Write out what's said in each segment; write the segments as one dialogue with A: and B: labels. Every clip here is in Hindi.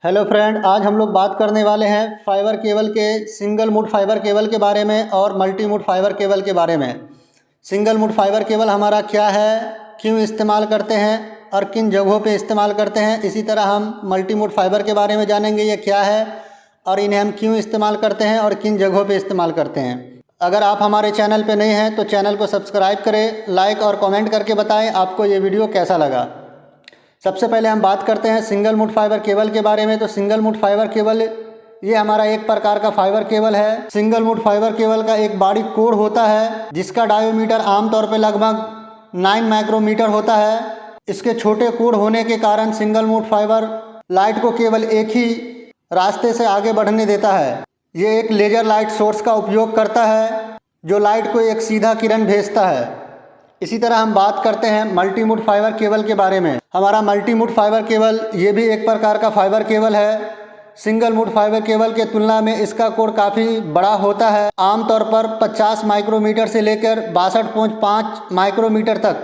A: हेलो फ्रेंड, आज हम लोग बात करने वाले हैं फाइबर केबल के सिंगल मोड फाइबर केबल के बारे में और मल्टी मोड फाइबर केबल के बारे में। सिंगल मोड फाइबर केबल हमारा क्या है, क्यों इस्तेमाल करते हैं और किन जगहों पे इस्तेमाल करते हैं। इसी तरह हम मल्टी मोड फाइबर के बारे में जानेंगे, ये क्या है और इन्हें हम क्यों इस्तेमाल करते हैं और किन जगहों पर इस्तेमाल करते हैं। अगर आप हमारे चैनल पर नए हैं तो चैनल को सब्सक्राइब करें, लाइक और कॉमेंट करके बताएँ आपको ये वीडियो कैसा लगा। सबसे पहले हम बात करते हैं सिंगल मोड फाइबर केबल के बारे में। तो सिंगल मोड फाइबर केबल ये हमारा एक प्रकार का फाइबर केबल है। सिंगल मोड फाइबर केबल का एक बारीक कोर होता है जिसका डायोमीटर आमतौर पर लगभग 9 माइक्रोमीटर होता है। इसके छोटे कोर होने के कारण सिंगल मोड फाइबर लाइट को केवल एक ही रास्ते से आगे बढ़ने देता है। ये एक लेजर लाइट सोर्स का उपयोग करता है जो लाइट को एक सीधा किरण भेजता है। इसी तरह हम बात करते हैं मल्टी मोड फाइबर केबल के बारे में। हमारा मल्टी मोड फाइबर केबल ये भी एक प्रकार का फाइबर केबल है। सिंगल मोड फाइबर केबल के तुलना में इसका कोर काफ़ी बड़ा होता है। आमतौर पर 50 माइक्रोमीटर से लेकर 62.5 माइक्रोमीटर तक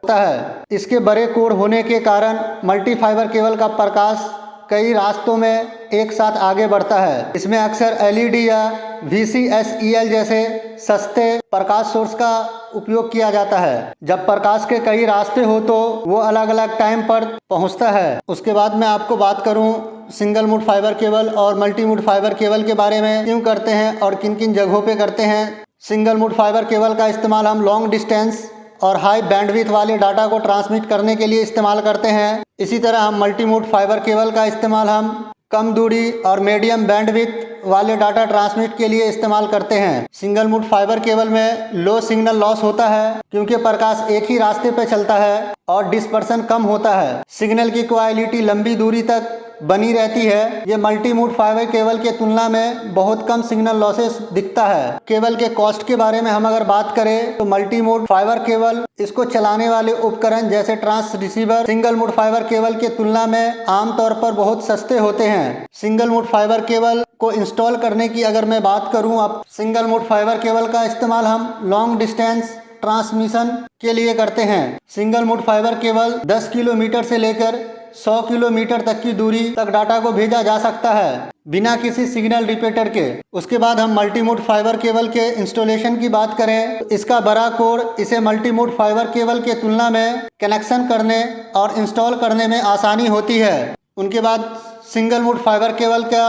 A: होता है। इसके बड़े कोर होने के कारण मल्टी फाइबर केबल का प्रकाश कई रास्तों में एक साथ आगे बढ़ता है। इसमें अक्सर एलईडी या VCSEL जैसे सस्ते प्रकाश सोर्स का उपयोग किया जाता है। जब प्रकाश के कई रास्ते हो तो वो अलग अलग टाइम पर पहुंचता है। उसके बाद मैं आपको बात करूं सिंगल मोड फाइबर केबल और मल्टी मोड फाइबर केबल के बारे में, क्यों करते हैं और किन किन जगहों पे करते हैं। सिंगल मोड फाइबर केबल का इस्तेमाल हम लॉन्ग डिस्टेंस और हाई बैंडविड्थ वाले डाटा को ट्रांसमिट करने के लिए इस्तेमाल करते हैं। इसी तरह हम मल्टी मोड फाइबर केबल का इस्तेमाल हम कम दूरी और मीडियम बैंडविड्थ वाले डाटा ट्रांसमिट के लिए इस्तेमाल करते हैं। सिंगल मोड फाइबर केबल में लो सिग्नल लॉस होता है क्योंकि प्रकाश एक ही रास्ते पर चलता है और डिस्पर्सन कम होता है। सिग्नल की क्वालिटी लंबी दूरी तक बनी रहती है। ये मल्टी मोड फाइबर केबल के तुलना में बहुत कम सिग्नल लॉसेस दिखता है। केबल के कॉस्ट के बारे में हम अगर बात करें तो मल्टी मोड फाइबर केबल इसको चलाने वाले उपकरण जैसे trans receiver single mode fibre cable के तुलना में आमतौर पर बहुत सस्ते होते हैं। सिंगल मोड फाइबर केबल को इंस्टॉल करने की अगर मैं बात करूं, अब सिंगल मोड फाइबर केबल का इस्तेमाल हम लॉन्ग डिस्टेंस ट्रांसमिशन के लिए करते हैं। Single mode fibre cable 10 kilometre से लेकर 100 किलोमीटर तक की दूरी तक डाटा को भेजा जा सकता है बिना किसी सिग्नल रिपीटर के। उसके बाद हम मल्टी मोड फाइबर केबल के इंस्टॉलेशन की बात करें तो इसका बड़ा कोर इसे मल्टी मोड फाइबर केबल के तुलना में कनेक्शन करने और इंस्टॉल करने में आसानी होती है। उनके बाद सिंगल मोड फाइबर केबल का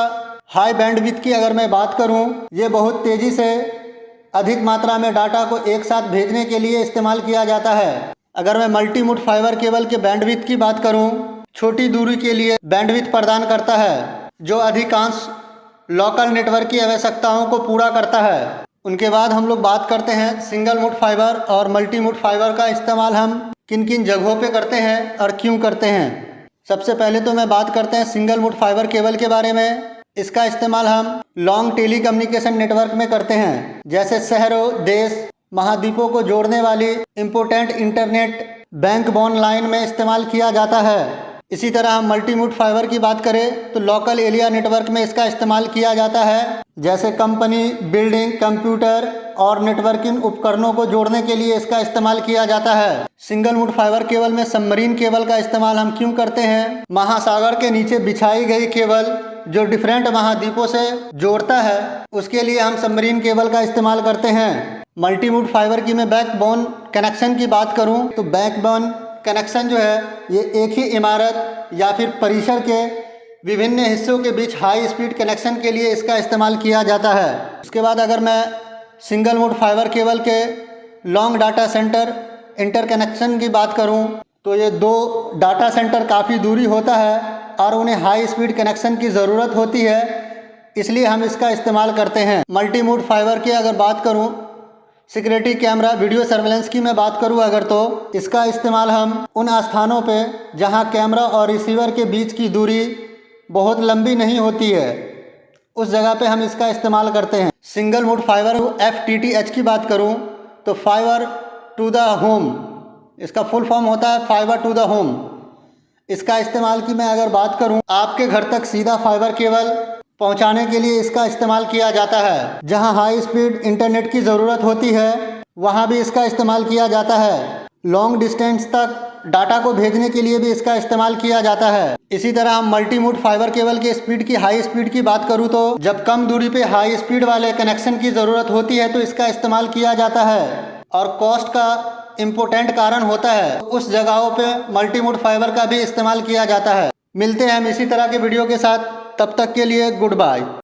A: हाई बैंडविड्थ की अगर मैं बात करूं, ये बहुत तेज़ी से अधिक मात्रा में डाटा को एक साथ भेजने के लिए इस्तेमाल किया जाता है। अगर मैं मल्टी मोड फाइबर केबल के बैंडविड्थ की बात करूं, छोटी दूरी के लिए बैंडविड्थ प्रदान करता है जो अधिकांश लोकल नेटवर्क की आवश्यकताओं को पूरा करता है। उनके बाद हम लोग बात करते हैं सिंगल मोड फाइबर और मल्टी मोड फाइबर का इस्तेमाल हम किन किन जगहों पे करते हैं और क्यों करते हैं। सबसे पहले तो मैं बात करते हैं सिंगल मोड फाइबर केबल के बारे में। इसका इस्तेमाल हम लॉन्ग टेली कम्युनिकेशन नेटवर्क में करते हैं, जैसे शहरों, देश, महाद्वीपों को जोड़ने वाली इम्पोर्टेंट इंटरनेट बैकबोन लाइन में इस्तेमाल किया जाता है। इसी तरह हम मल्टी मोड फाइबर की बात करें तो लोकल एरिया नेटवर्क में इसका इस्तेमाल किया जाता है, जैसे कंपनी, बिल्डिंग, कंप्यूटर और नेटवर्किंग उपकरणों को जोड़ने के लिए इसका इस्तेमाल किया जाता है। सिंगल मोड फाइबर केबल में सबमरीन केबल का इस्तेमाल हम क्यों करते हैं। महासागर के नीचे बिछाई गई केबल जो डिफरेंट महाद्वीपों से जोड़ता है, उसके लिए हम सबमरीन केबल का इस्तेमाल करते हैं। मल्टी मोड फाइबर की मैं बैकबोन कनेक्शन की बात करूं तो बैकबोन कनेक्शन जो है ये एक ही इमारत या फिर परिसर के विभिन्न हिस्सों के बीच हाई स्पीड कनेक्शन के लिए इसका इस्तेमाल किया जाता है। उसके बाद अगर मैं सिंगल मोड फाइबर केबल के लॉन्ग डाटा सेंटर इंटरकनेक्शन की बात करूं तो ये दो डाटा सेंटर काफ़ी दूरी होता है और उन्हें हाई स्पीड कनेक्शन की ज़रूरत होती है, इसलिए हम इसका इस्तेमाल करते हैं। मल्टी मोड फाइबर की अगर बात करूं, सिक्योरिटी कैमरा वीडियो सर्वेलेंस की मैं बात करूं अगर, तो इसका इस्तेमाल हम उन स्थानों पे जहां कैमरा और रिसीवर के बीच की दूरी बहुत लंबी नहीं होती है, उस जगह पे हम इसका इस्तेमाल करते हैं। सिंगल मोड फाइबर FTTH की बात करूं तो फाइबर टू द होम, इसका फुल फॉर्म होता है फाइबर टू द होम। इसका इस्तेमाल की मैं अगर बात करूं, आपके घर तक सीधा फाइबर केबल पहुंचाने के लिए इसका इस्तेमाल किया जाता है। जहां हाई स्पीड इंटरनेट की ज़रूरत होती है वहां भी इसका इस्तेमाल किया जाता है। लॉन्ग डिस्टेंस तक डाटा को भेजने के लिए भी इसका इस्तेमाल किया जाता है। इसी तरह हम मल्टी मोड फाइबर केबल के स्पीड की हाई स्पीड की बात करूँ तो जब कम दूरी पे हाई स्पीड वाले कनेक्शन की ज़रूरत होती है तो इसका इस्तेमाल किया जाता है और कॉस्ट का इम्पोर्टेंट कारण होता है, उस जगहों पे मल्टी मोड फाइबर का भी इस्तेमाल किया जाता है। मिलते हैं हम इसी तरह के वीडियो के साथ, तब तक के लिए गुड बाय।